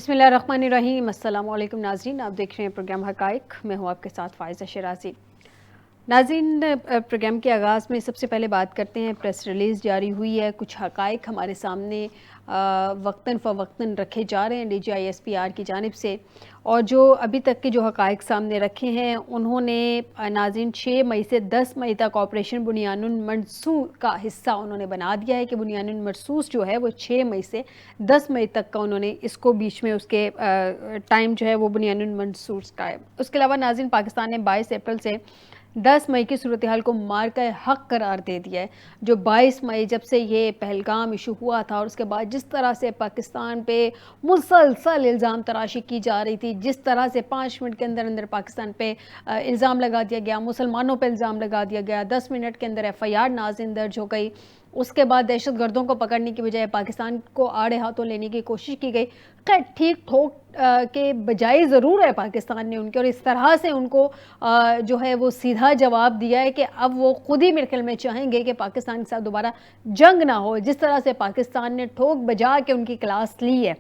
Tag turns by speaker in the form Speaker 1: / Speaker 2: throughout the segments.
Speaker 1: بسم اللہ الرحمن الرحیم۔ السلام علیکم ناظرین، آپ دیکھ رہے ہیں پروگرام حقائق، میں ہوں آپ کے ساتھ فائزہ شیرازی۔ ناظرین، پروگرام کے آغاز میں سب سے پہلے بات کرتے ہیں، پریس ریلیز جاری ہوئی ہے، کچھ حقائق ہمارے سامنے وقتاً فوقتاً رکھے جا رہے ہیں D G I S P R کی جانب سے، اور جو ابھی تک کے جو حقائق سامنے رکھے ہیں انہوں نے ناظرین 6 مئی سے 10 مئی تک آپریشن بنیان المرصوص کا حصہ انہوں نے بنا دیا ہے کہ بنیان المرصوص جو ہے وہ 6 مئی سے 10 مئی تک کا انہوں نے اس کو بیچ میں اس کے ٹائم جو ہے وہ بنیان المرصوص کا ہے۔ اس کے علاوہ ناظرین، پاکستان نے 22 اپریل سے 10 مئی کی صورتحال کو مارکہ حق قرار دے دیا ہے۔ جو 22 مئی جب سے یہ پہلگام ایشو ہوا تھا اور اس کے بعد جس طرح سے پاکستان پہ مسلسل الزام تراشی کی جا رہی تھی، جس طرح سے 5 منٹ کے اندر اندر پاکستان پہ الزام لگا دیا گیا، مسلمانوں پہ الزام لگا دیا گیا، 10 منٹ کے اندر ایف آئی آر ناظرین درج ہو گئی، اس کے بعد دہشت گردوں کو پکڑنے کی بجائے پاکستان کو آڑے ہاتھوں لینے کی کوشش کی گئی۔ خیر، ٹھیک ٹھوک کے بجائے ضرور ہے پاکستان نے ان کے، اور اس طرح سے ان کو جو ہے وہ سیدھا جواب دیا ہے کہ اب وہ خود ہی میرے خیال میں چاہیں گے کہ پاکستان کے ساتھ دوبارہ جنگ نہ ہو، جس طرح سے پاکستان نے ٹھوک بجا کے ان کی کلاس لی ہے۔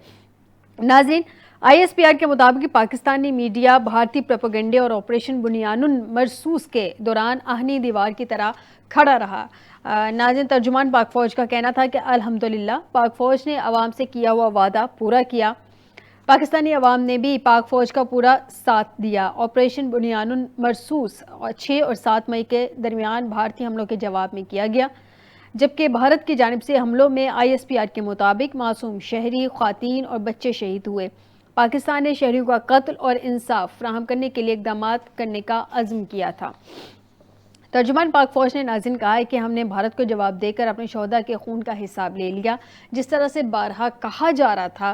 Speaker 1: ناظرین، آئی ایس پی آر کے مطابق پاکستانی میڈیا بھارتی پروپیگنڈے اور آپریشن بنیان المرصوص کے دوران آہنی دیوار کی طرح کھڑا رہا۔ ناظرین، ترجمان پاک فوج کا کہنا تھا کہ الحمدللہ پاک فوج نے عوام سے کیا ہوا وعدہ پورا کیا، پاکستانی عوام نے بھی پاک فوج کا پورا ساتھ دیا۔ آپریشن بنیان المرصوص 6 اور 7 مئی کے درمیان بھارتی حملوں کے جواب میں کیا گیا، جبکہ بھارت کی جانب سے حملوں میں آئی ایس پی آر کے مطابق معصوم شہری، خواتین اور بچے شہید ہوئے۔ پاکستان نے شہریوں کا قتل اور انصاف فراہم کرنے کے لیے اقدامات کرنے کا عزم کیا تھا۔ ترجمان پاک فوج نے ناظرین کہا ہے کہ ہم نے بھارت کو جواب دے کر اپنے شہداء کے خون کا حساب لے لیا۔ جس طرح سے بارہا کہا جا رہا تھا،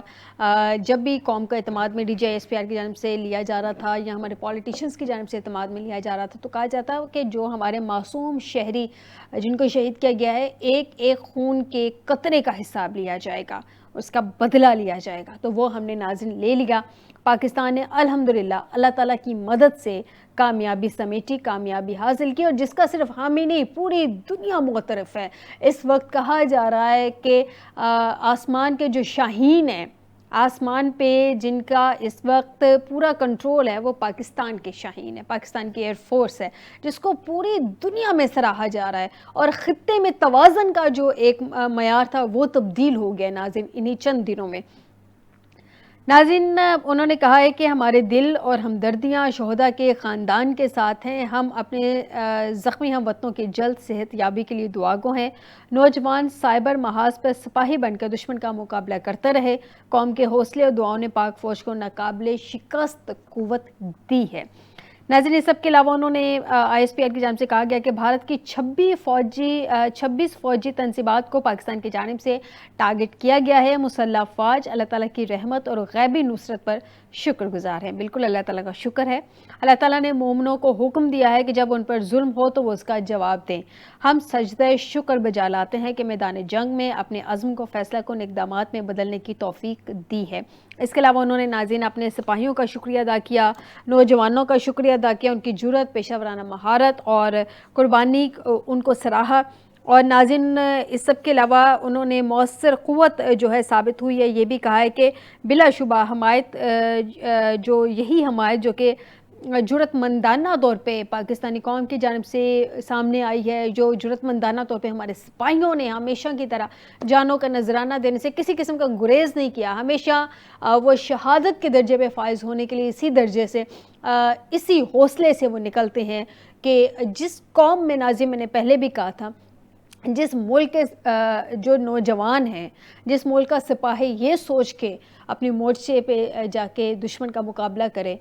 Speaker 1: جب بھی قوم کا اعتماد میں D G I S P R کی جانب سے لیا جا رہا تھا یا ہمارے پولیٹیشنز کی جانب سے اعتماد میں لیا جا رہا تھا، تو کہا جاتا کہ جو ہمارے معصوم شہری جن کو شہید کیا گیا ہے، ایک ایک خون کے قطرے کا حساب لیا جائے گا، اس کا بدلہ لیا جائے گا، تو وہ ہم نے ناظرین لے لیا۔ پاکستان نے الحمدللہ اللہ تعالیٰ کی مدد سے کامیابی سمیٹی، کامیابی حاصل کی، اور جس کا صرف ہم ہی نہیں پوری دنیا معترف ہے۔ اس وقت کہا جا رہا ہے کہ آسمان کے جو شاہین ہیں، آسمان پہ جن کا اس وقت پورا کنٹرول ہے، وہ پاکستان کے شاہین ہے، پاکستان کی ایئر فورس ہے، جس کو پوری دنیا میں سراہا جا رہا ہے، اور خطے میں توازن کا جو ایک معیار تھا وہ تبدیل ہو گیا ناظرین انہی چند دنوں میں۔ ناظرین، انہوں نے کہا ہے کہ ہمارے دل اور ہمدردیاں شہداء کے خاندان کے ساتھ ہیں، ہم اپنے زخمی ہم وطنوں کی جلد صحت یابی کے لیے دعا گو ہیں۔ نوجوان سائبر محاذ پر سپاہی بن کر دشمن کا مقابلہ کرتے رہے، قوم کے حوصلے اور دعاؤں نے پاک فوج کو ناقابل شکست قوت دی ہے۔ ناظرین، اس سب کے علاوہ انہوں نے آئی ایس پی آر کی جانب سے کہا گیا کہ بھارت کی 26 فوجی تنصیبات کو پاکستان کی جانب سے ٹارگٹ کیا گیا ہے۔ مسلح افواج اللہ تعالیٰ کی رحمت اور غیبی نصرت پر شکر گزار ہیں۔ بالکل اللہ تعالیٰ کا شکر ہے۔ اللہ تعالیٰ نے مومنوں کو حکم دیا ہے کہ جب ان پر ظلم ہو تو وہ اس کا جواب دیں۔ ہم سجدہ شکر بجا لاتے ہیں کہ میدان جنگ میں اپنے عزم کو فیصلہ کن اقدامات میں بدلنے کی توفیق دی ہے۔ اس کے علاوہ انہوں نے ناظرین اپنے سپاہیوں کا شکریہ ادا کیا، نوجوانوں کا شکریہ ادا کیا، ان کی جرأت، پیشہ ورانہ مہارت اور قربانی ان کو سراہا، اور ناظرین اس سب کے علاوہ انہوں نے مؤثر قوت جو ہے ثابت ہوئی ہے، یہ بھی کہا ہے کہ بلا شبہ حمایت جو یہی حمایت جو کہ جرأت مندانہ طور پہ پاکستانی قوم کی جانب سے سامنے آئی ہے، جو جرأت مندانہ طور پہ ہمارے سپاہیوں نے ہمیشہ کی طرح جانوں کا نذرانہ دینے سے کسی قسم کا گریز نہیں کیا، ہمیشہ وہ شہادت کے درجے پہ فائز ہونے کے لیے اسی درجے سے، اسی حوصلے سے وہ نکلتے ہیں کہ جس قوم میں ناظرین میں نے پہلے بھی کہا تھا، جس ملک کے جو نوجوان ہیں، جس ملک کا سپاہی یہ سوچ کے اپنی مورچے پہ جا کے دشمن کا مقابلہ کرے،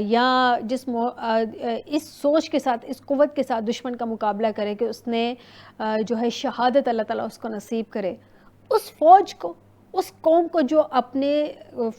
Speaker 1: یا اس سوچ کے ساتھ، اس قوت کے ساتھ دشمن کا مقابلہ کرے کہ اس نے جو ہے شہادت اللہ تعالیٰ اس کو نصیب کرے، اس فوج کو، اس قوم کو جو اپنے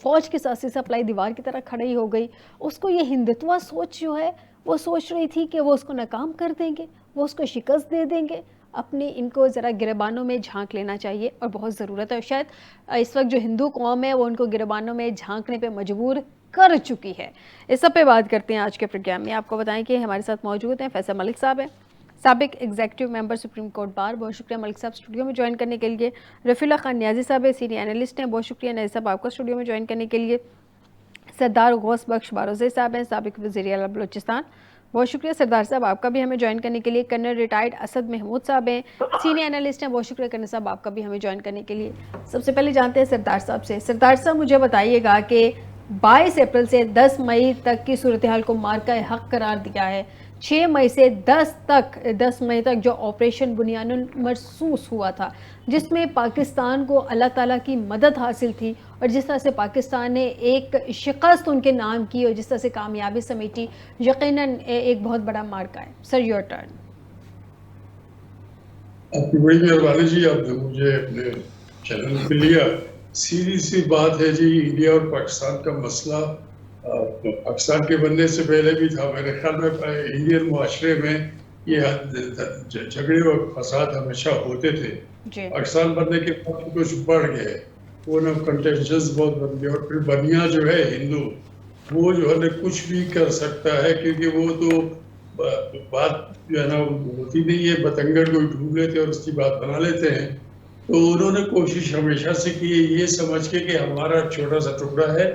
Speaker 1: فوج کے ساتھ سپلائی دیوار کی طرح کھڑی ہو گئی، اس کو یہ ہندتوا سوچ جو ہے وہ سوچ رہی تھی کہ وہ اس کو ناکام کر دیں گے، وہ اس کو شکست دے دیں گے، اپنے ان کو ذرا گریبانوں میں جھانک لینا چاہیے، اور بہت ضرورت ہے۔ شاید اس وقت جو ہندو قوم ہے وہ ان کو گریبانوں میں جھانکنے پہ مجبور کر چکی ہے۔ اس سب پہ بات کرتے ہیں آج کے پروگرام میں۔ آپ کو بتائیں کہ ہمارے ساتھ موجود ہیں فیصل ملک صاحب ہیں، سابق executive member supreme court bar, بہت شکریہ ملک صاحب اسٹوڈیو میں جوائن کرنے کے لیے. رفیع اللہ خان نیازی صاحب سینئر اینالسٹ ہیں، بہت شکریہ نیازی صاحب آپ کا اسٹوڈیو میں جوائن کرنے کے لیے. سردار غوث بخش بارزئی صاحب ہیں، سابق وزیر اعلیٰ بلوچستان، بہت شکریہ سردار صاحب آپ کا بھی ہمیں جوائن کرنے کے لیے. کرنل ریٹائرڈ اسد محمود صاحب ہیں، سینئر اینالسٹ ہیں، بہت شکریہ کرنل صاحب آپ کا بھی ہمیں جوائن کرنے کے لیے. سب سے پہلے جانتے ہیں سردار صاحب سے. سردار صاحب مجھے بتائیے گا کہ 22 اپریل سے 10 مئی تک کی صورتحال کو مارکہ حق قرار دیا ہے. 6 مئی سے 10 مئی تک جو آپریشن بنیان المرصوص ہوا تھا، جس میں پاکستان کو اللہ تعالیٰ کی مدد حاصل تھی، اور جس طرح سے پاکستان نے ایک شکست ان کے نام کی اور جس طرح سے کامیابی سمیٹی، یقیناً ایک بہت بڑا مارکہ ہے. سر یور ٹرن.
Speaker 2: آپ کی بڑی مہربانی جی، آپ نے مجھے اپنے چینل پہ لیا. سیدھی سی بات ہے جی، انڈیا اور پاکستان کا مسئلہ پاکستان کے بننے سے پہلے بھی تھا. میرے خیال میں انڈین معاشرے میں یہ جھگڑے اور فساد ہمیشہ ہوتے تھے. پاکستان بننے کے بعد کچھ بڑھ گئے، وہ نا کنٹینشنز بہت بن گئے. اور پھر بنیا جو ہے ہندو، وہ جو ہے کچھ بھی کر سکتا ہے، کیونکہ وہ تو بات جو ہے نا ہوتی نہیں ہے، بتنگڑ کوئی ڈھونڈ لیتے اور اس کی بات بنا لیتے ہیں. تو انہوں نے کوشش ہمیشہ سے کی ہے یہ سمجھ کے کہ ہمارا چھوٹا سا ٹکڑا ہے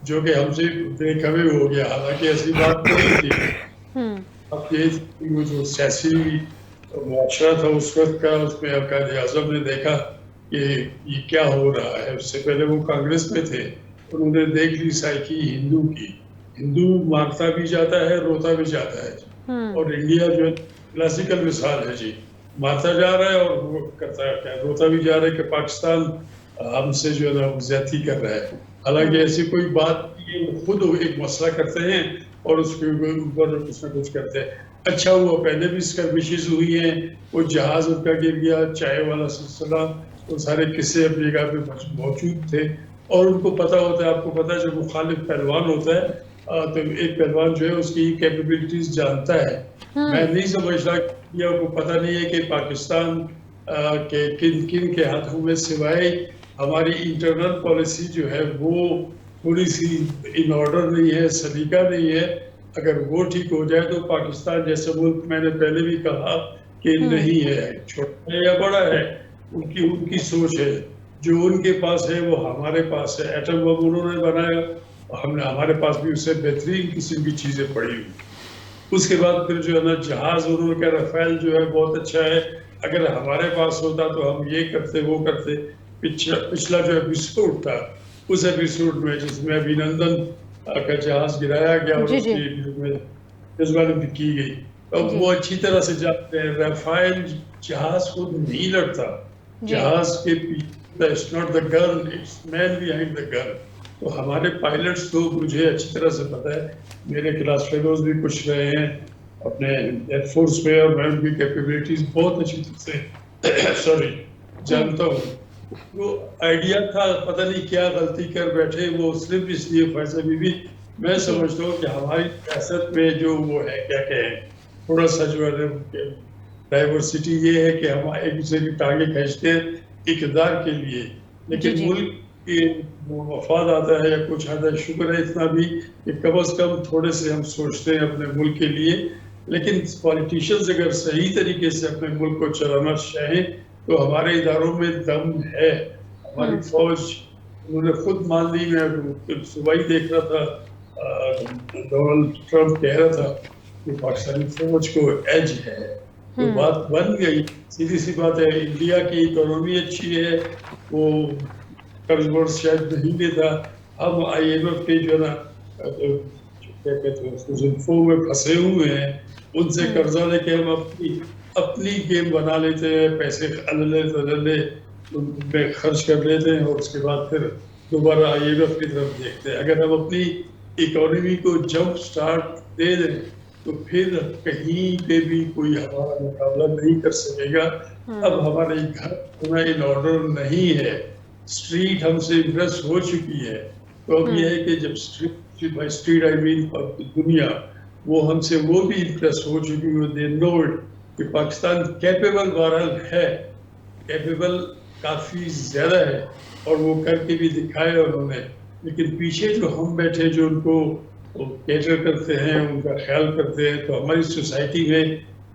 Speaker 2: جو کہ ہم سے بے خبر ہو گیا، حالانکہ ایسی بات نہیں تھی. اب یہ وہ جو سیاسی معاشرہ تھا اس وقت کا، اس میں قائد اعظم نے دیکھا کہ یہ کیا ہو رہا ہے. اس سے پہلے وہ کانگریس میں تھے، انہوں نے دیکھ لی سائیکی ہندو کی. ہندو مارتا بھی جاتا ہے، روتا بھی جاتا ہے. اور انڈیا جو ہے کلاسیکل مثال ہے جی، مارتا جا رہا ہے اور وہ کرتا ہے، روتا بھی جا رہا ہے کہ پاکستان ہم سے جو ہے نا زیادتی کر رہا ہے. حالانکہ ایسی کوئی بات نہیں، وہ خود ایک مسئلہ کرتے ہیں اور اس کے اوپر کچھ نہ کچھ کرتے ہیں. اچھا ہوا پہلے بھی اسکرمشز ہوئی ہیں، وہ جہاز ان کا گر گیا، چائے والا سلسلہ، وہ سارے قصے اپنی جگہ پہ موجود تھے. اور ان کو پتا ہوتا ہے، آپ کو پتا ہے جب مخالف پہلوان ہوتا ہے تو ایک پہلوان جو ہے اس کی کیپیبلٹیز جانتا ہے. میں نہیں سمجھتا کہ کو پتہ نہیں ہے کہ پاکستان کے کن کن کے ہاتھوں میں، سوائے ہماری انٹرنل پالیسی جو ہے وہ تھوڑی سی ان آرڈر نہیں ہے، سلیقہ نہیں ہے. اگر وہ ٹھیک ہو جائے تو پاکستان جیسے ملک، میں نے پہلے بھی کہا کہ نہیں ہے، چھوٹا ہے یا بڑا ہے، ان کی سوچ ہے. جو ان کے پاس ہے وہ ہمارے پاس ہے. ایٹم بم انہوں نے بنایا، ہمارے پاس بھی اس سے بہترین قسم کی چیزیں پڑی ہوئی. اس کے بعد پھر جو ہے نا جہاز انہوں نے کہا رافیل جو ہے بہت اچھا ہے، اگر ہمارے پاس ہوتا تو ہم یہ کرتے وہ کرتے. پچھلا جو ایپیسوڈ تھا، اس ایپیسوڈ میں جس میں ابھینندن کا جہاز گرایا گیا اور اس کی میزبانی کی گئی، اب وہ اچھی طرح سے جانتے ہیں رافیل جہاز خود نہیں لڑتا. جہاز کے پیچھے it's not the gun, it's man behind the gun. تو ہمارے پائلٹس تو مجھے اچھی طرح سے پتا ہے، میرے کلاس فیلوز بھی کچھ رہے ہیں اپنے ایئر فورس میں، اور میں ان کی کیپیبلٹیز بہت اچھی طرح سے جانتا ہوں. وہ آئیڈیا تھا، پتہ نہیں کیا غلطی کر بیٹھے وہ صرف اس لیے فیصلہ بھی میں سمجھتا ہوں کہ ہماری سیاست میں جو وہ ہے کیا کہیں تھوڑا سا جو ہے ڈائیورسٹی یہ ہے کہ ہم ایک دوسرے کی ٹانگیں کھینچتے ہیں اقتدار کے لیے، لیکن ملک کے مفاد آتا ہے یا کچھ آتا ہے. شکر ہے اتنا بھی کہ کم از کم تھوڑے سے ہم سوچتے ہیں اپنے ملک کے لیے. لیکن پالیٹیشینز اگر صحیح طریقے سے اپنے ملک کو چلانا چاہیں تو ہمارے اداروں میں دم ہے. ہماری فوج انہوں نے خود مان لی. میں صبح ہی دیکھ رہا تھا، ڈونلڈ ٹرمپ کہہ رہا تھا کہ پاکستانی فوج کو ایج ہے. تو بات بن گئی. سیدھی سی بات ہے، انڈیا کی اکانومی اچھی ہے، وہ قرض ورض شاید نہیں دیتا. ہم آئی ایم ایف کے جو ہے نا کیا کہتے ہیں زلفوں میں پھنسے ہوئے ہیں، ان سے قرضہ لے کے ہم اپنی گیم بنا لیتے ہیں، پیسے اللہ میں خرچ کر لیتے ہیں اور اس کے بعد پھر دوبارہ آئی ایم ایف کی طرف دیکھتے ہیں. اگر ہم اپنی اکانومی کو جمپ سٹارٹ دے دیں تو پھر کہیں پہ بھی کوئی ہمارا مقابلہ نہیں کر سکے گا. اب ہمارے گھر ہونا ان آرڈر نہیں ہے، اسٹریٹ ہم سے امپریس ہو چکی ہے. تو اب یہ ہے کہ جب اسٹریٹ آئی مین دنیا وہ ہم سے وہ بھی امپریس ہو چکی ہے. دے نو اٹ کہ پاکستان کیپیبل بہرحال ہے، کیپیبل کافی زیادہ ہے اور وہ کر کے بھی دکھایا انہوں نے. لیکن پیچھے جو ہم بیٹھے جو ان کو کیٹر کرتے ہیں، ان کا خیال کرتے ہیں، تو ہماری سوسائٹی میں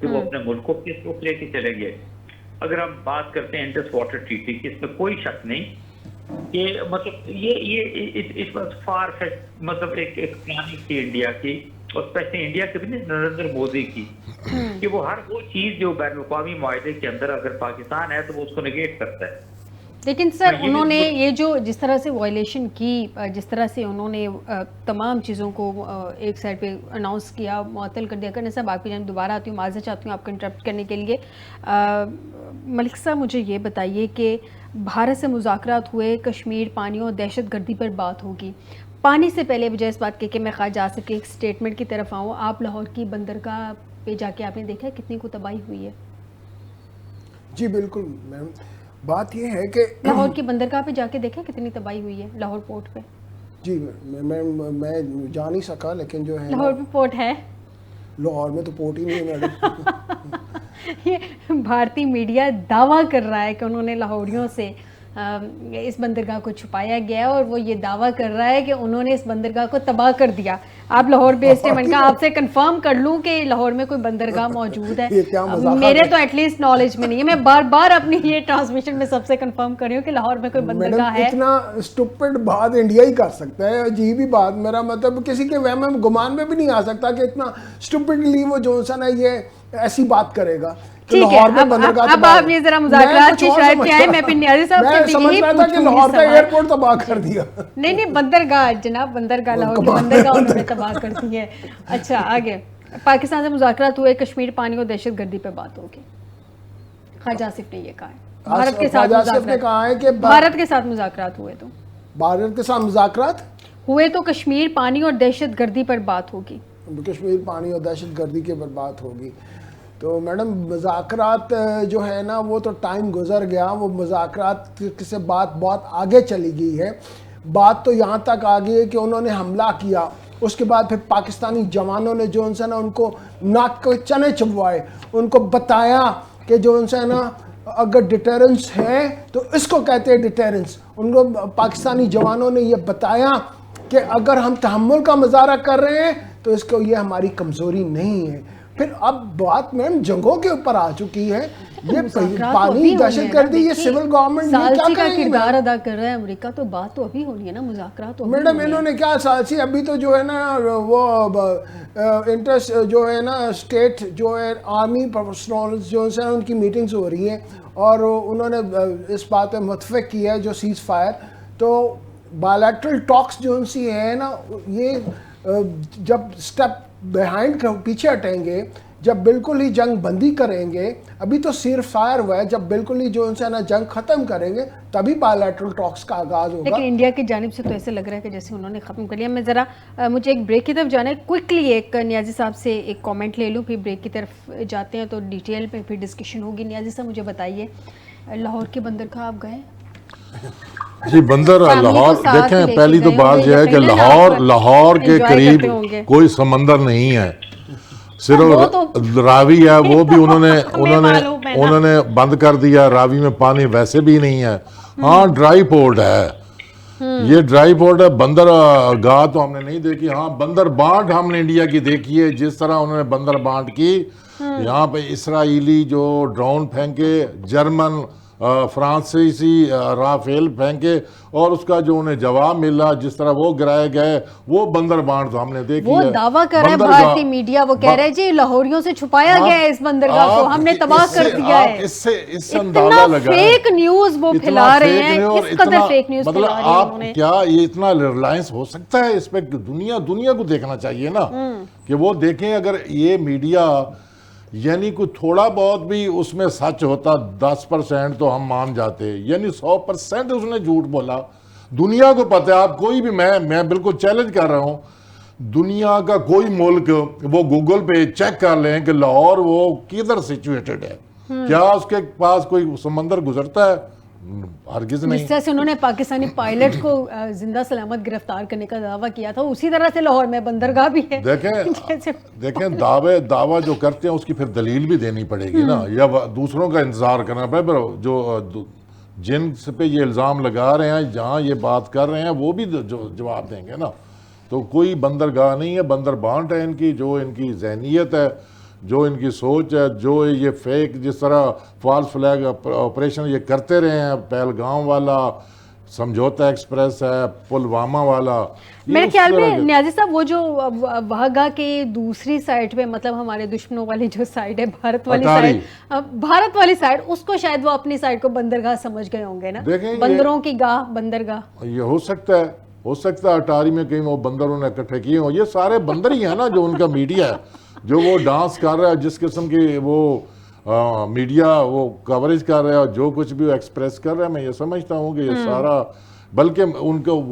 Speaker 3: کہ وہ اپنے ملک کو کس رخ لے کے چلے گئے. اگر ہم بات کرتے ہیں انڈس واٹر ٹریٹی کی، اس میں کوئی شک نہیں کہ مطلب یہ اس وقت فار فیچ مطلب ایک پلاننگ تھی انڈیا کی، اور اسپیشلی انڈیا کے بھی نریندر مودی کی، کہ وہ ہر وہ چیز جو بین الاقوامی معاہدے کے اندر اگر پاکستان ہے تو وہ اس کو نگیٹ کرتا ہے.
Speaker 1: لیکن سر انہوں نے یہ جو جس طرح سے وائلیشن کی، جس طرح سے انہوں نے تمام چیزوں کو ایک سائڈ پہ اناؤنس کیا، معطل کر دیا. کرنے صاحب آپ کی جانب دوبارہ آتی ہوں، معذرت چاہتی ہوں آپ کو انٹرپٹ کرنے کے لیے. ملک صاحب مجھے یہ بتائیے کہ بھارت سے مذاکرات ہوئے، کشمیر، پانی اور دہشت گردی پر بات ہوگی. پانی سے پہلے بجائے اس بات کہ میں خواجہ آصف کے ایک سٹیٹمنٹ کی طرف آؤں، آپ لاہور کی بندرگاہ پہ جا کے آپ نے دیکھا کتنی کو تباہی ہوئی ہے؟
Speaker 4: جی بالکل میم، بات یہ ہے کہ
Speaker 1: لاہور کی بندرگاہ پہ جا کے دیکھا کتنی تباہی ہوئی ہے لاہور پورٹ پہ؟
Speaker 4: جی میں جا نہیں سکا، لیکن جو ہے
Speaker 1: لاہور پہ پورٹ ہے؟
Speaker 4: لاہور میں تو پورٹ ہی نہیں ہے میڈم.
Speaker 1: یہ بھارتی میڈیا دعویٰ کر رہا ہے کہ انہوں نے لاہوریوں سے اس بندرگاہ کو چھپایا گیا، اور وہ یہ دعویٰ کر رہا ہے کہ انہوں نے اس بندرگاہ کو تباہ کر دیا. آپ لاہور بیسڈ ہیں، میں نے کہا آپ سے کنفرم کر لوں کہ لاہور میں کوئی بندرگاہ موجود ہے. میرے تو ایٹ لیسٹ نالج میں نہیں ہے، میں بار بار اپنی یہ ٹرانسمیشن میں سب سے کنفرم کر رہی ہوں کہ لاہور میں کوئی بندرگاہ ہے.
Speaker 4: اتنا اسٹوپڈ بات انڈیا ہی کر سکتا ہے، عجیب ہی بات. میرا مطلب کسی کے وہم میں گمان میں بھی نہیں آ سکتا کہ اتنا اسٹوپڈلی وہ جونسن ہے یہ ایسی بات کرے گا.
Speaker 1: ٹھیک ہے، اب آپ یہ ذرا مذاکرات کی شرائط پہ آئے. میں پھر نیازی صاحب سے بھی یہی
Speaker 4: کہ لاہور کا ایئرپورٹ تباہ کر دیا.
Speaker 1: نہیں بندرگاہ جناب، بندرگاہ لاہور کی بندرگاہ انہوں نے تباہ کر دی ہے. اچھا آگے، پاکستان سے مذاکرات ہوئے، کشمیر، پانی اور دہشت گردی پہ بات ہوگی. خواجہ آصف نے یہ کہا ہے بھارت کے ساتھ بھارت کے ساتھ مذاکرات ہوئے، تو
Speaker 4: بھارت کے ساتھ مذاکرات
Speaker 1: ہوئے تو کشمیر، پانی اور دہشت گردی پر بات ہوگی.
Speaker 4: کشمیر، پانی اور دہشت گردی کے پر بات ہوگی. تو میڈم مذاکرات جو ہے نا وہ تو ٹائم گزر گیا، وہ مذاکرات سے بات بہت آگے چلی گئی ہے. بات تو یہاں تک آ گئی ہے کہ انہوں نے حملہ کیا، اس کے بعد پھر پاکستانی جوانوں نے جو ان سے نا ان کو ناک کے چنے چبوائے، ان کو بتایا کہ جو ان سے نا اگر ڈیٹرنس ہے تو اس کو کہتے ہیں ڈیٹرنس. ان کو پاکستانی جوانوں نے یہ بتایا کہ اگر ہم تحمل کا مظاہرہ کر رہے ہیں تو اس کو یہ ہماری کمزوری نہیں ہے. پھر اب بات میم جنگوں کے اوپر آ چکی ہے. یہ پانی، دہشت گردی، یہ سول گورنمنٹ
Speaker 1: سالسی کا کردار ادا کر رہا ہے امریکہ، تو بات تو ابھی ہونی ہے نا، مذاکرات.
Speaker 4: میڈم انہوں نے کیا سالسی، ابھی تو جو ہے نا وہ انٹرسٹ جو ہے نا اسٹیٹ جو ہے آرمی پروفیشنل جو ہے ان کی میٹنگز ہو رہی ہیں، اور انہوں نے اس بات پہ متفق کیا ہے جو سیز فائر. تو بائیلیٹرل ٹاکس جو ان سی ہے نا، یہ جب اسٹیپ بیہائنڈ پیچھے ہٹیں گے، جب بالکل ہی جنگ بندی کریں گے، ابھی تو سیر فائر ہوا ہے، جب بالکل ہی جو ان سے نا جنگ ختم کریں گے تبھی بائیلیٹرل ٹاکس کا آغاز ہوگا.
Speaker 1: لیکن انڈیا کی جانب سے تو ایسے لگ رہا ہے کہ جیسے انہوں نے ختم کر لیا. میں ذرا مجھے ایک بریک کی طرف جانا ہے، کوئکلی ایک نیازی صاحب سے ایک کامنٹ لے لوں، پھر بریک کی طرف جاتے ہیں تو ڈیٹیل پہ پھر ڈسکشن ہوگی. نیازی صاحب مجھے بتائیے، لاہور کے بندرگاہ آپ گئے؟
Speaker 5: جی لاہور دیکھیں، پہلی تو بات یہ ہے کہ لاہور کے قریب کوئی سمندر نہیں ہے، صرف راوی ہے، وہ بھی انہوں نے بند کر دیا. راوی میں پانی ویسے بھی نہیں ہے. ہاں ڈرائی پورٹ ہے، یہ ڈرائی پورٹ ہے. بندرگاہ تو ہم نے نہیں دیکھی. ہاں بندر بانٹ ہم نے انڈیا کی دیکھی ہے، جس طرح انہوں نے بندر بانٹ کی. یہاں پہ اسرائیلی جو ڈرون پھینکے، جرمن فرانسیسی رافیل پھینکے، اور اس کا جو انہیں جواب ملا، جس طرح وہ گرائے گئے، وہ بندر بانٹ تو ہم نے دیکھی ہے.
Speaker 1: وہ دعویٰ کر رہے ہیں بھارتی میڈیا، وہ کہہ رہے جی لاہوریوں سے چھپایا گیا ہے اس بندرگاہ کو، ہم نے تباہ کر دیا ہے.
Speaker 5: اس سے اندازہ لگا
Speaker 1: فیک نیوز وہ پھیلا رہے ہیں. کس قدر فیک نیوز
Speaker 5: مطلب آپ کیا یہ اتنا ریلائنس ہو سکتا ہے اس پہ؟ دنیا کو دیکھنا چاہیے نا، کہ وہ دیکھیں اگر یہ میڈیا یعنی کوئی تھوڑا بہت بھی اس میں سچ ہوتا، 10% تو ہم مان جاتے، یعنی 100% اس نے جھوٹ بولا. دنیا کو پتہ ہے، آپ کوئی بھی، میں بالکل چیلنج کر رہا ہوں، دنیا کا کوئی ملک وہ گوگل پہ چیک کر لیں کہ لاہور وہ کدھر سچویٹڈ ہے، کیا اس کے پاس کوئی سمندر گزرتا ہے؟ ہرگز نہیں.
Speaker 1: جس طرح سے انہوں نے پاکستانی پائلٹ کو زندہ سلامت گرفتار کرنے کا دعویٰ کیا تھا، اسی طرح سے لاہور میں بندرگاہ بھی ہے.
Speaker 5: دیکھیں دعویٰ جو کرتے ہیں اس کی پھر دلیل بھی دینی پڑے گی نا، یا دوسروں کا انتظار کرنا پڑے. پر جو جن پہ یہ الزام لگا رہے ہیں، جہاں یہ بات کر رہے ہیں، وہ بھی جواب دیں گے نا. تو کوئی بندرگاہ نہیں ہے، بندر بانٹ ہے ان کی، جو ان کی ذہنیت ہے، جو ان کی سوچ ہے، جو یہ فیک جس طرح فالس فلیگ آپریشن یہ کرتے رہے ہیں، پہلگام والا، سمجھوتا ایکسپریس ہے، پلوامہ والا،
Speaker 1: میرے خیال میں نیازی صاحب وہ جو واہگہ کے دوسری سائڈ پہ، مطلب ہمارے دشمنوں والی جو سائڈ ہے، بھارت والی سائڈ، اس کو شاید وہ اپنی سائڈ کو بندرگاہ سمجھ گئے ہوں گے نا، بندروں کی گاہ، بندرگاہ.
Speaker 5: یہ ہو سکتا ہے اٹاری میں کہیں وہ بندر انہیں اکٹھے کیے ہوں. یہ سارے بندر ہی ہیں نا جو ان کا میڈیا ہے، جو وہ ڈانس کر رہا ہے، جس قسم کی وہ میڈیا وہ کوریج کر رہا ہے، اور جو کچھ بھی وہ ایکسپریس کر رہا ہے، میں یہ سمجھتا ہوں کہ یہ سارا، بلکہ ان کو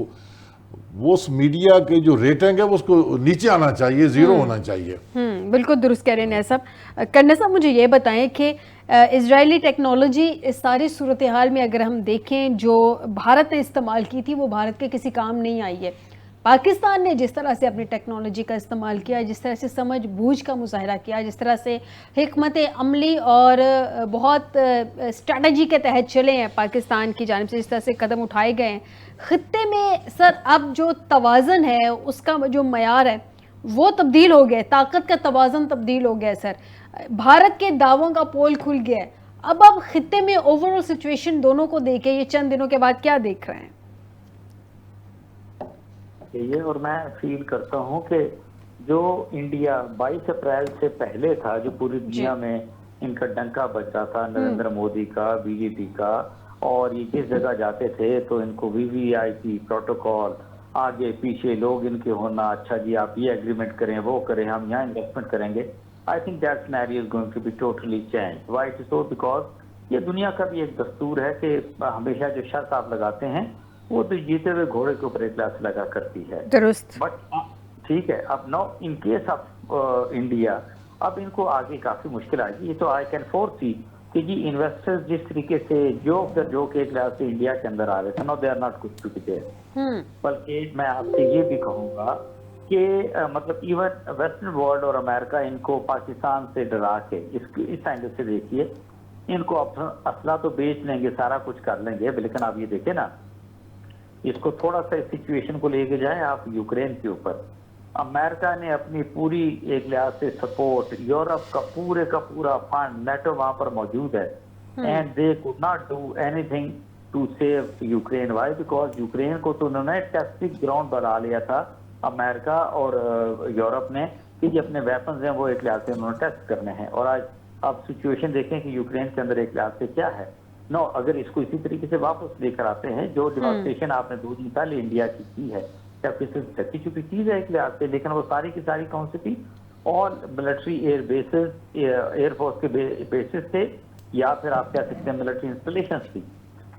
Speaker 5: وہ اس میڈیا کے جو ریٹنگ ہے وہ اس کو نیچے آنا چاہیے، زیرو ہونا چاہیے.
Speaker 1: بالکل درست کہہ رہے ہیں صاحب. کرنے صاحب مجھے یہ بتائیں کہ اسرائیلی ٹیکنالوجی اس ساری صورتحال میں اگر ہم دیکھیں جو بھارت نے استعمال کی تھی، وہ بھارت کے کسی کام نہیں آئی ہے. پاکستان نے جس طرح سے اپنی ٹیکنالوجی کا استعمال کیا، جس طرح سے سمجھ بوجھ کا مظاہرہ کیا، جس طرح سے حکمت عملی اور بہت اسٹریٹجی کے تحت چلے ہیں پاکستان کی جانب سے، جس طرح سے قدم اٹھائے گئے ہیں خطے میں، سر اب جو توازن ہے اس کا جو معیار ہے وہ تبدیل ہو گیا ہے، طاقت کا توازن تبدیل ہو گیا ہے. سر بھارت کے دعووں کا پول کھل گیا ہے. اب خطے میں اوورآل سچویشن دونوں کو دیکھیں، یہ چند دنوں کے بعد کیا دیکھ رہے ہیں؟
Speaker 3: یہ اور میں فیل کرتا ہوں کہ جو انڈیا 22 اپریل سے پہلے تھا، جو پوری دنیا میں ان کا ڈنکا بجتا تھا، نریندر مودی کا، بی جے پی کا، اور یہ جس جگہ جاتے تھے تو ان کو وی وی آئی پی پروٹوکول، آگے پیچھے لوگ ان کے ہونا، اچھا جی آپ یہ ایگریمنٹ کریں، وہ کریں، ہم یہاں انویسٹمنٹ کریں گے. I think that scenario is going to be totally change. Why it is so? Because یہ دنیا کا بھی ایک دستور ہے کہ ہمیشہ جو شرط آپ لگاتے ہیں وہ تو جیتے ہوئے گھوڑے کے اوپر ایک لاس لگا کرتی ہے.
Speaker 1: درست.
Speaker 3: بٹ ٹھیک ہے، اب نو ان کیس آف انڈیا اب ان کو آگے کافی مشکل آئے گی. یہ تو آئی کین فور سی کہ جی انویسٹر جس طریقے سے جو کہ ایک لحاظ سے انڈیا کے اندر آ رہے تھے، no they are not good to be there. بلکہ میں آپ سے یہ بھی کہوں گا کہ مطلب ایون ویسٹرن ورلڈ اور امریکہ ان کو پاکستان سے ڈرا کے اس اینگل سے دیکھیے، ان کو اسلحہ تو بیچ لیں گے، سارا کچھ کر لیں گے، لیکن آپ یہ دیکھیں نا، اس کو تھوڑا سا اس سچویشن کو لے کے جائیں آپ یوکرین کے اوپر. امریکہ نے اپنی پوری ایک لحاظ سے سپورٹ، یورپ کا پورا فنڈ، نیٹو وہاں پر موجود ہے، and they could not do any thing to save Ukraine. Y? Because Ukraine کو تو انہوں نے ٹیسٹنگ گراؤنڈ بنا لیا تھا امریکہ اور یورپ نے کہ یہ اپنے ویپنز ہیں وہ ایک لحاظ سے انہوں نے ٹیسٹ کرنے ہیں. اور آج آپ سچویشن دیکھیں کہ یوکرین کے اندر ایک لحاظ سے کیا ہے. نو اگر اس کو اسی طریقے سے واپس لے کر آتے ہیں، جو ڈیواسٹیشن آپ نے 2 دن پہلے انڈیا کی ہے، یا کسی چھٹی چھپی چیز ہے ایک لحاظ سے، لیکن وہ ساری کی ساری کون سی تھی؟ اور military air bases, air force کے بیسز تھے، یا پھر آپ کہہ سکتے ہیں ملٹری انسٹالیشنز تھی.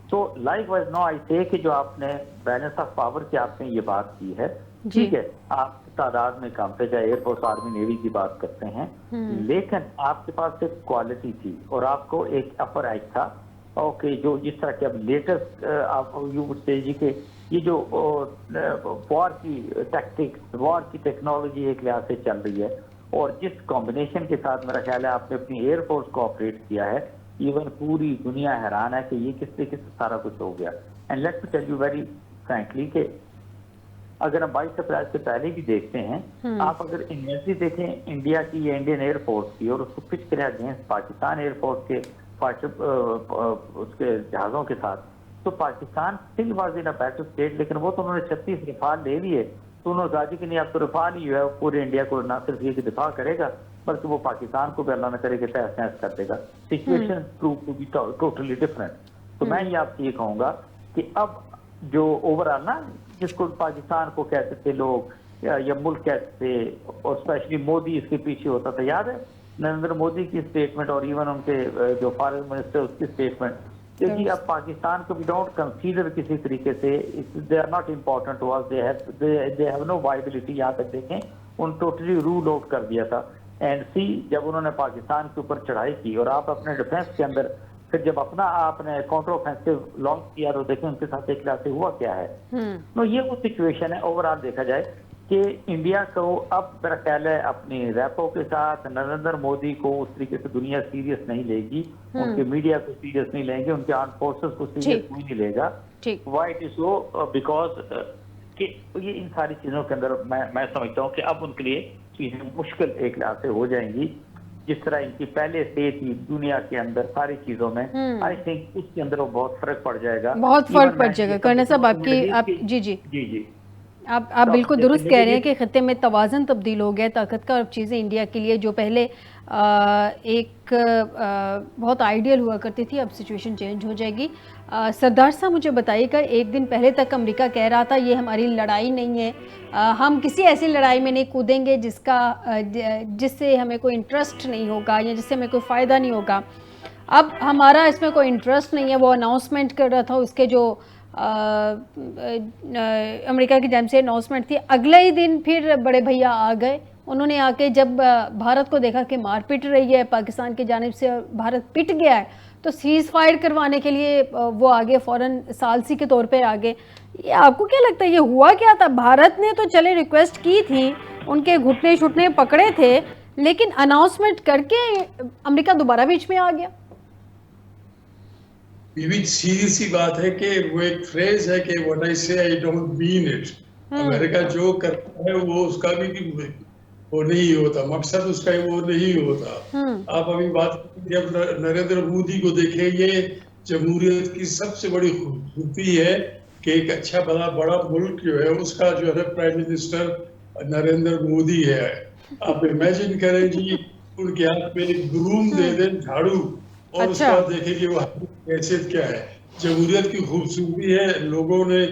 Speaker 3: تو لائک وائز نو آئی سے کہ جو آپ نے بیلنس آف پاور کی آپ نے یہ بات کی ہے، ٹھیک ہے، آپ تعداد میں کم تھے، چاہے ایئر فورس، آرمی، نیوی کی بات کرتے ہیں، لیکن آپ کے پاس ایک کوالٹی تھی اور آپ کو ایک اپر ایج تھا. اوکے، جو جس طرح کے اب لیٹسٹ آپ یو وڈ سے جی کہ یہ جو وار کی ٹیکٹکس، وار کی ٹیکنالوجی ایک لحاظ سے چل رہی ہے، اور جس کمبینیشن کے ساتھ میرا خیال ہے آپ نے اپنی ایئر فورس کو آپریٹ کیا ہے، ایون پوری دنیا حیران ہے کہ یہ کس طریقے سے سارا کچھ ہو گیا. And let me tell you very frankly کہ اگر ہم 22 اپریل سے پہلے بھی دیکھتے ہیں، آپ اگر انرجی دیکھیں انڈیا کی یا انڈین ایئر فورس کی، اور اس کو پچ کریں اگینسٹ پاکستان ایئر فورس کے اس کے جہازوں کے ساتھ، تو Pakistan still was in a better state. لیکن وہ تو انہوں نے 36 رفال لے لیے، تو انہوں نے کہا کہ نہیں اب تو رفال ہی جو ہے پورے انڈیا کو نہ صرف یہ کہ دفاع کرے گا، بلکہ وہ پاکستان کو بھی اللہ نہ کرے کہ تحس نحس کر دے گا. Situation prove to be totally different. تو میں یہ آپ سے یہ کہوں گا کہ اب جو اوور آل نا، جس کو پاکستان کو کہتے تھے لوگ یا ملک کہتے تھے، اور اسپیشلی مودی اس کے پیچھے ہوتا تھا، یاد ہے نریندر مودی کی اسٹیٹمنٹ اور ایون ان کے جو فارن منسٹر اس کی اسٹیٹمنٹ کہ جی اب پاکستان کو وی ڈونٹ کنسیڈر کسی طریقے سے، they are not important to us, they have no viability. یہاں تک دیکھیں ان ٹوٹلی رول آؤٹ کر دیا تھا. اینڈ سی جب انہوں نے پاکستان کے اوپر چڑھائی کی اور آپ اپنے ڈیفینس کے اندر پھر جب اپنا آپ نے کاؤنٹر آفینسو لانچ کیا، تو دیکھیں ان کے ساتھ ایک لحاظ سے ہوا کیا ہے. تو یہ وہ سچویشن ہے اوور آل دیکھا جائے کہ انڈیا کو اب میرا خیال ہے اپنی ریپو کے ساتھ نریندر مودی کو اس طریقے سے دنیا سیریس نہیں لے گی، ان کے میڈیا کو سیریس نہیں لیں گے، ان کے آرم فورسز کو سیریس کوئی نہیں لے گا. Why it is so? Because کہ یہ ان ساری چیزوں کے اندر میں سمجھتا ہوں کہ اب ان کے لیے چیزیں مشکل ایک لحاظ سے ہو جائیں گی. جس طرح ان کی پہلے سے تھی دنیا کے اندر ساری چیزوں میں، آئی تھنک اس کے اندر وہ بہت فرق پڑ جائے گا،
Speaker 1: بہت فرق پڑ جائے گا۔ کرنا صاحب آپ کی جی جی
Speaker 3: جی جی
Speaker 1: آپ بالکل درست کہہ رہے ہیں کہ خطے میں توازن تبدیل ہو گیا، طاقت کا اور چیزیں انڈیا کے لیے جو پہلے ایک بہت آئیڈیل ہوا کرتی تھی، اب سچویشن چینج ہو جائے گی۔ سردار صاحب مجھے بتائیے گا، ایک دن پہلے تک امریکہ کہہ رہا تھا یہ ہماری لڑائی نہیں ہے، ہم کسی ایسی لڑائی میں نہیں کودیں گے جس سے ہمیں کوئی انٹرسٹ نہیں ہوگا یا جس سے ہمیں کوئی فائدہ نہیں ہوگا۔ اب ہمارا اس میں کوئی انٹرسٹ نہیں ہے، وہ اناؤنسمنٹ کر رہا تھا، اس کے جو امریکہ کی جانب سے اناؤنسمنٹ تھی، اگلے ہی دن پھر بڑے بھیا آ گئے، انہوں نے آ کے جب بھارت کو دیکھا کہ مار پٹ رہی ہے پاکستان کی جانب سے، بھارت پٹ گیا ہے، تو سیز فائر کروانے کے لیے وہ آگے فوراً ثالثی کے طور پہ آگے۔ یہ آپ کو کیا لگتا ہے یہ ہوا کیا تھا؟ بھارت نے تو چلے ریکویسٹ کی تھی، ان کے گھٹنے شٹنے پکڑے تھے، لیکن اناؤنسمنٹ کر کے امریکہ دوبارہ بیچ میں آ گیا۔
Speaker 2: یہ بھی سیدھی سی بات ہے کہ وہ ایک فریز ہے کہ what I say I don't mean it۔ امریکہ جو کرتا ہے وہ اس کا بھی وہ نہیں ہوتا، مقصد اس کا وہ نہیں ہوتا۔ آپ ابھی بات جب نریندر مودی کو دیکھیں، یہ جمہوریت کی سب سے بڑی خوبی ہے کہ ایک اچھا بڑا ملک جو ہے اس کا جو ہے پرائم منسٹر نریندر مودی ہے۔ آپ امیجن کریں جی ان کے ہاتھ میں ایک بروم دے دیں، جھاڑو، اور اس کا دیکھیں کہ وہ حیثیت کیا ہے۔ جمہوریت کی خوبصورتی ہے، لوگوں نے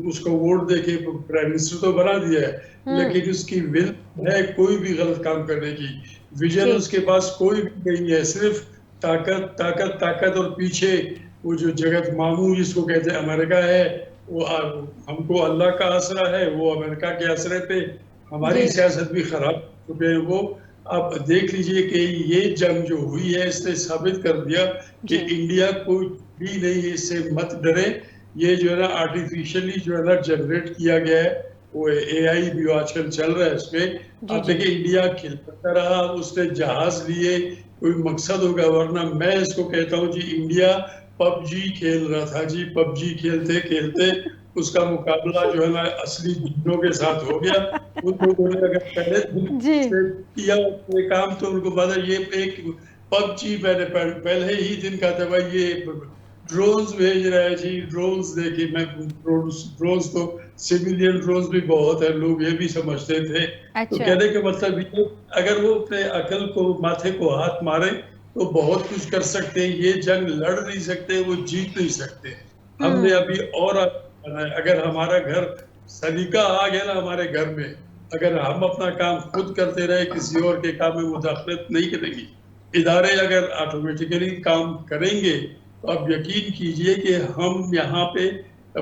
Speaker 2: اس کو ووٹ دے کے پرائم منسٹر تو بنا دیا ہے، لیکن اس کی ول ہے کوئی بھی غلط کام کرنے کی، ویژن اس کے پاس کوئی بھی نہیں ہے، صرف طاقت طاقت طاقت، اور پیچھے وہ جو جگت مامو جس کو کہتے ہیں امریکہ ہے، وہ ہم کو اللہ کا آسرا ہے، وہ امریکہ کے آسرے پہ ہماری سیاست بھی خراب ہو چکے ہیں۔ وہ آپ دیکھ لیجئے کہ یہ جنگ جو ہوئی ہے اس نے ثابت کر دیا کہ انڈیا کوئی بھی نہیں، اس سے مت ڈرے۔ یہ جو ہے نا آرٹیفیشلی جو ہے نا جنریٹ کیا گیا ہے، وہ اے آئی بھی آج کل چل رہا ہے اس میں۔ آپ دیکھیں انڈیا کھیلتا رہا، اس نے جہاز لیے، کوئی مقصد ہوگا، ورنہ میں اس کو کہتا ہوں جی انڈیا پب جی کھیل رہا تھا جی، پب جی کھیلتے کھیلتے اس کا مقابلہ جو ہے نا اصلی جنوں کے ساتھ ہو گیا۔ ان لوگوں نے اگر پہلے کیا کام تو ان کو پتا یہ ایک پب جی میں نے پہلے ہی دن کہا تھا بھائی یہ ڈرونز بھیج رہا ہے جی، ڈرونز دیکھیں، میں ڈرونز تو سیویلین ڈرونز بھی بہت ہے، لوگ یہ بھی سمجھتے تھے۔ تو کہنے کا مطلب یہ اگر وہ اپنے عقل کو ماتھے کو ہاتھ مارے تو بہت کچھ کر سکتے ہیں۔ یہ جنگ لڑ نہیں سکتے، وہ جیت نہیں سکتے۔ ہم نے ابھی اور اگر ہمارا گھر سلیقہ آ گیا نا ہمارے گھر میں، اگر ہم اپنا کام خود کرتے رہے، کسی اور کے کام میں مداخلت نہیں کریں گی، ادارے اگر آٹومیٹیکلی کام کریں گے، تو آپ یقین کیجئے کہ ہم یہاں پہ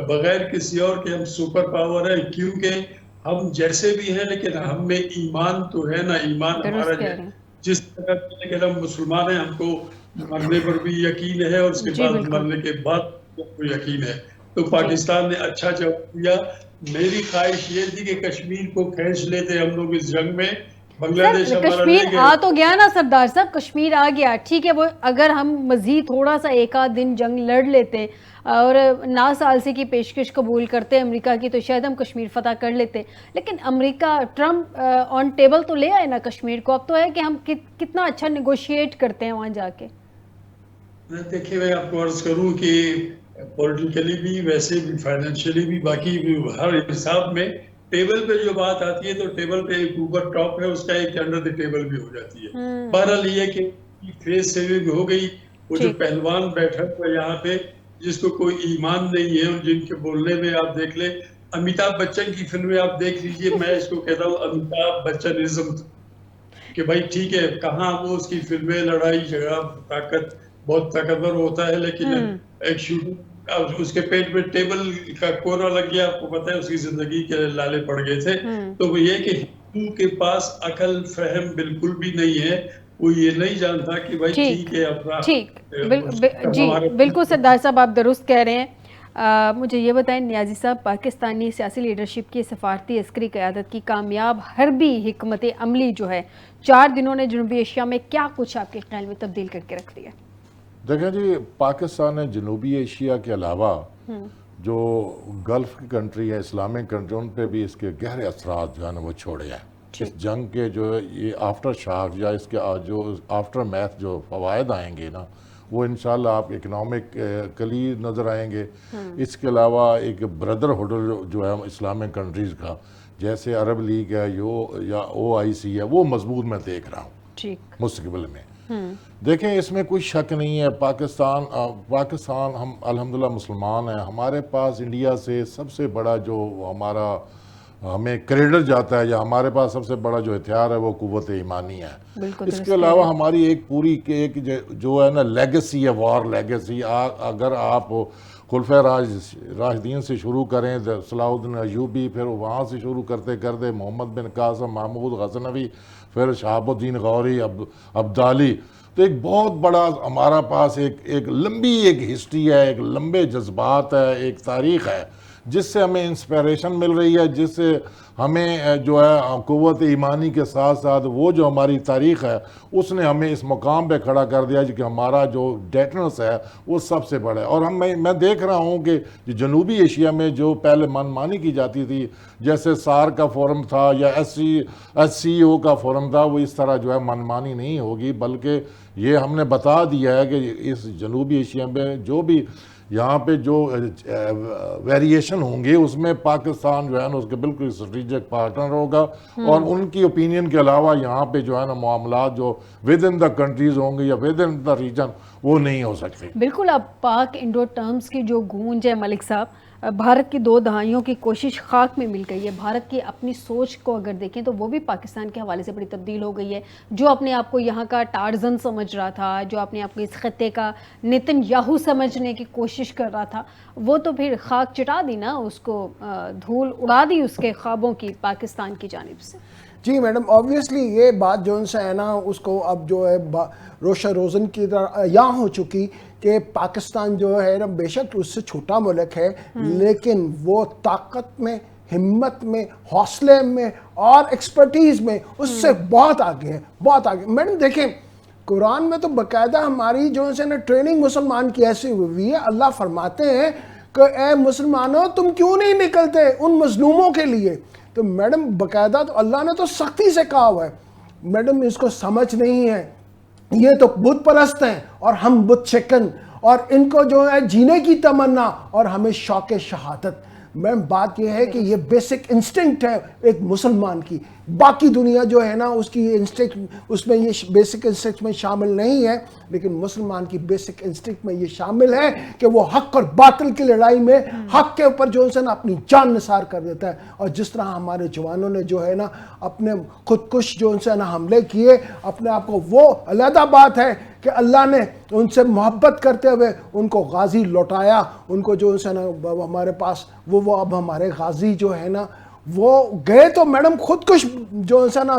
Speaker 2: بغیر کسی اور کے ہم سپر پاور ہیں، کیونکہ ہم جیسے بھی ہیں لیکن ہم میں ایمان تو ہے نا۔ ایمان ہمارا جس طرح کہ ہم مسلمان ہیں، ہم کو مرنے پر بھی یقین ہے، اور اس کے بعد مرنے کے بعد یقین ہے۔ تو پاکستان نے اچھا جواب دیا۔ میری خواہش یہ تھی کہ کشمیر کو کھینچ لیتے ہم لوگ اس جنگ میں، بنگلہ دیش ہمارا لے
Speaker 1: کشمیر آ تو گیا نا سردار صاحب، کشمیر آ گیا، ٹھیک ہے، وہ اگر ہم مزید تھوڑا سا ایک آدھ دن جنگ لڑ لیتے اور نا ثالثی کی پیشکش قبول کرتے امریکہ کی، تو شاید ہم کشمیر فتح کر لیتے۔ لیکن امریکہ ٹرمپ آن ٹیبل تو لے آئے نا کشمیر کو، اب تو ہے کہ ہم کتنا اچھا نیگوشیٹ کرتے ہیں وہاں جا کے۔
Speaker 2: دیکھیے میں آپ کو عرض کروں کہ پولیٹیکلی بھی، ویسے بھی، فائنینشلی بھی، باقی بھی ہر حساب میں ٹیبل پہ جو بات آتی ہے تو ٹیبل پہ ایک اوپر ٹاپ ہے اس کا، ایک انڈر دی ٹیبل بھی ہو جاتی ہے۔ بہرحال یہ کہ فیس سیونگ ہو گئی، وہ جو پہلوان بیٹھا ہوا یہاں پہ جس کو کوئی ایمان نہیں ہے، جن کے بولنے میں آپ دیکھ لیں، امیتابھ بچن کی فلمیں آپ دیکھ لیجئے، میں اس کو کہتا ہوں امیتابھ بچنزم، کہ بھائی ٹھیک ہے کہاں وہ اس کی فلمیں لڑائی جھگڑا طاقت بہت طاقتور ہوتا ہے، لیکن ایک شوٹنگ اس کے پیٹ میں ٹیبل کا کونا لگ گیا، آپ کو پتہ ہے اس کی زندگی کے لالے پڑ گئے تھے۔ تو وہ یہ کہ ہندو کے پاس عقل فہم بالکل بھی نہیں ہے، وہ یہ نہیں جانتا کہ بھائی ٹھیک ہے اپنا
Speaker 1: جی بالکل سردار صاحب آپ درست کہہ رہے ہیں۔ مجھے یہ بتائیں نیازی صاحب، پاکستانی سیاسی لیڈرشپ کی سفارتی عسکری قیادت کی کامیاب حربی حکمت عملی جو ہے 4 دنوں نے جنوبی ایشیا میں کیا کچھ آپ کے خیال میں تبدیل کر کے رکھ دیا؟
Speaker 5: دیکھیں جی، پاکستان نے جنوبی ایشیا کے علاوہ جو گلف کی کنٹری ہے، اسلامک کنٹری، ان پہ بھی اس کے گہرے اثرات جو ہے نا وہ چھوڑے ہیں۔ اس جنگ کے جو یہ آفٹر شاک یا اس کے جو آفٹر میتھ جو فوائد آئیں گے نا وہ انشاءاللہ آپ اکنامکلی نظر آئیں گے. اس کے علاوہ ایک بردرہڈ جو ہے اسلامک کنٹریز کا جیسے عرب لیگ ہے یا OIC ہے وہ مضبوط میں دیکھ رہا ہوں مستقبل میں. دیکھیں اس میں کوئی شک نہیں ہے پاکستان ہم الحمدللہ مسلمان ہیں. ہمارے پاس انڈیا سے سب سے بڑا جو ہمیں کریڈٹ جاتا ہے یا ہمارے پاس سب سے بڑا جو ہتھیار ہے وہ قوت ایمانی ہے. اس کے علاوہ ہماری ایک پوری ایک جو ہے نا لیگیسی ہے وار لیگیسی. اگر آپ خلفۂ راشدین سے شروع کریں صلاح الدین ایوبی پھر وہاں سے شروع کرتے کرتے محمد بن قاسم محمود غزنوی پھر شہاب الدین غوری عبدالی تو ایک بہت بڑا ہمارا پاس ایک لمبی ایک ہسٹری ہے ایک لمبے جذبات ہے ایک تاریخ ہے جس سے ہمیں انسپائریشن مل رہی ہے جس سے ہمیں جو ہے قوت ایمانی کے ساتھ ساتھ وہ جو ہماری تاریخ ہے اس نے ہمیں اس مقام پہ کھڑا کر دیا کہ ہمارا جو ڈیٹرنس ہے وہ سب سے بڑا ہے. اور میں دیکھ رہا ہوں کہ جنوبی ایشیا میں جو پہلے من مانی کی جاتی تھی جیسے SAR کا فورم تھا یا SCO کا فورم تھا وہ اس طرح جو ہے من مانی نہیں ہوگی بلکہ یہ ہم نے بتا دیا ہے کہ اس جنوبی ایشیا میں جو بھی یہاں پہ جو ویریشن ہوں گے اس میں پاکستان جو ہے نا اس کے بالکل اسٹریٹجک پارٹنر ہوگا اور ان کی اوپینین کے علاوہ یہاں پہ جو ہے نا معاملات جو ود ان دا کنٹریز ہوں گے یا ود ان دا ریجن وہ نہیں ہو سکتے.
Speaker 1: بالکل. اب پاک انڈو ٹرمز کی جو گونج ہے ملک صاحب بھارت کی 2 دہائیوں کی کوشش خاک میں مل گئی ہے. بھارت کی اپنی سوچ کو اگر دیکھیں تو وہ بھی پاکستان کے حوالے سے بڑی تبدیل ہو گئی ہے. جو اپنے آپ کو یہاں کا ٹارزن سمجھ رہا تھا جو اپنے آپ کو اس خطے کا نتن یاہو سمجھنے کی کوشش کر رہا تھا وہ تو پھر خاک چٹا دی نا اس کو دھول اڑا دی اس کے خوابوں کی پاکستان کی جانب سے.
Speaker 4: جی میڈم آبویسلی یہ بات جو ان سے ہے نا اس کو اب جو ہے روشن روزن کی طرح یہاں ہو چکی کہ پاکستان جو ہے نا بے شک اس سے چھوٹا ملک ہے لیکن وہ طاقت میں ہمت میں حوصلے میں اور ایکسپرٹیز میں اس سے بہت آگے ہے بہت آگے. میڈم دیکھیں قرآن میں تو باقاعدہ ہماری جو ہے نا ٹریننگ مسلمان کی ایسی ہوئی ہے. اللہ فرماتے ہیں کہ اے مسلمانوں تم کیوں نہیں نکلتے ان مظلوموں کے لیے. تو میڈم باقاعدہ تو اللہ نے تو سختی سے کہا ہوا ہے. میڈم اس کو سمجھ نہیں ہے یہ تو بت پرست ہیں اور ہم بت شکن اور ان کو جو ہے جینے کی تمنا اور ہمیں شوق شہادت. میم بات یہ ہے کہ یہ بیسک انسٹنکٹ ہے ایک مسلمان کی. باقی دنیا جو ہے نا اس کی انسٹنکٹ اس میں یہ بیسک انسٹنکٹ میں شامل نہیں ہے لیکن مسلمان کی بیسک انسٹنکٹ میں یہ شامل ہے کہ وہ حق اور باطل کی لڑائی میں حق کے اوپر جو ہے نا اپنی جان نثار کر دیتا ہے. اور جس طرح ہمارے جوانوں نے جو ہے نا اپنے خودکش جو ان سے نا حملے کیے اپنے آپ کو وہ علیحدہ بات ہے کہ اللہ نے ان سے محبت کرتے ہوئے ان کو غازی لوٹایا. ان کو جو ہے نا ہمارے پاس وہ اب ہمارے غازی جو ہے نا وہ گئے تو میڈم خودکش جو ہے نا